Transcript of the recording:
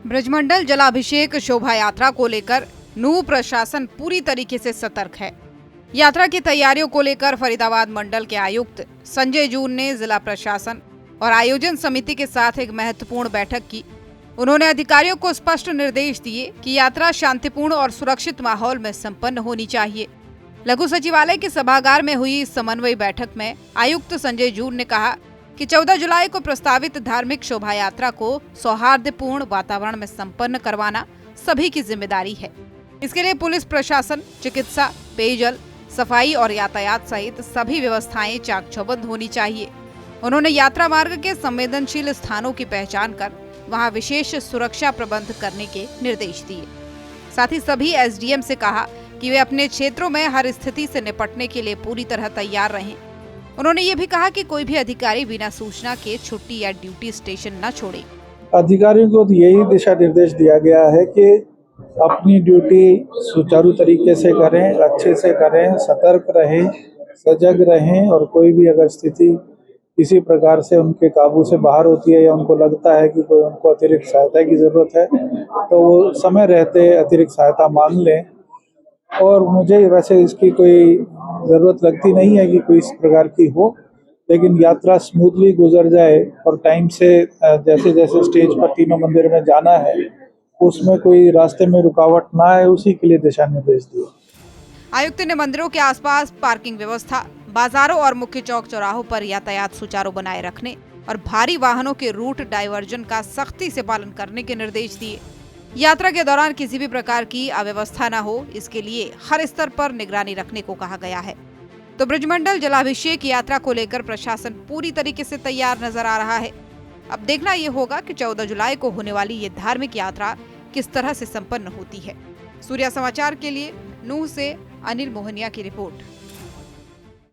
ब्रजमंडल जलाभिषेक शोभा यात्रा को लेकर नूह प्रशासन पूरी तरीके से सतर्क है। यात्रा की तैयारियों को लेकर फरीदाबाद मंडल के आयुक्त संजय जून ने जिला प्रशासन और आयोजन समिति के साथ एक महत्वपूर्ण बैठक की। उन्होंने अधिकारियों को स्पष्ट निर्देश दिए कि यात्रा शांतिपूर्ण और सुरक्षित माहौल में संपन्न होनी चाहिए। लघु सचिवालय के सभागार में हुई इस समन्वय बैठक में आयुक्त संजय जून ने कहा कि 14 जुलाई को प्रस्तावित धार्मिक शोभा यात्रा को सौहार्दपूर्ण वातावरण में संपन्न करवाना सभी की जिम्मेदारी है। इसके लिए पुलिस प्रशासन, चिकित्सा, पेयजल, सफाई और यातायात सहित सभी व्यवस्थाएं चाक चौबंद होनी चाहिए। उन्होंने यात्रा मार्ग के संवेदनशील स्थानों की पहचान कर वहां विशेष सुरक्षा प्रबंध करने के निर्देश दिए। साथ ही सभी एसडीएम से कहा कि वे अपने क्षेत्रों में हर स्थिति से निपटने के लिए पूरी तरह तैयार रहें। उन्होंने ये भी कहा कि कोई भी अधिकारी बिना सूचना के छुट्टी या ड्यूटी स्टेशन न छोड़े। अधिकारियों को यही दिशा निर्देश दिया गया है कि अपनी ड्यूटी सुचारू तरीके से करें, अच्छे से करें, सतर्क रहें, सजग रहें और कोई भी अगर स्थिति किसी प्रकार से उनके काबू से बाहर होती है या उनको लगता है कि कोई उनको अतिरिक्त सहायता की ज़रूरत है तो वो समय रहते अतिरिक्त सहायता मांग लें। और मुझे वैसे इसकी कोई ज़रूरत लगती नहीं है कि कोई इस प्रकार की हो, लेकिन यात्रा स्मूथली गुजर जाए और टाइम से जैसे जैसे स्टेज पर तीनों मंदिर में जाना है उसमें कोई रास्ते में रुकावट ना आए, उसी के लिए दिशा निर्देश दिए। आयुक्त ने मंदिरों के आसपास पार्किंग व्यवस्था, बाजारों और मुख्य चौक चौराहों पर यातायात सुचारू बनाए रखने और भारी वाहनों के रूट डायवर्जन का सख्ती से पालन करने के निर्देश दिए। यात्रा के दौरान किसी भी प्रकार की अव्यवस्था न हो, इसके लिए हर स्तर पर निगरानी रखने को कहा गया है। तो ब्रजमंडल जलाभिषेक यात्रा को लेकर प्रशासन पूरी तरीके से तैयार नजर आ रहा है। अब देखना ये होगा कि 14 जुलाई को होने वाली ये धार्मिक यात्रा किस तरह से संपन्न होती है। सूर्या समाचार के लिए नूह से अनिल मोहनिया की रिपोर्ट।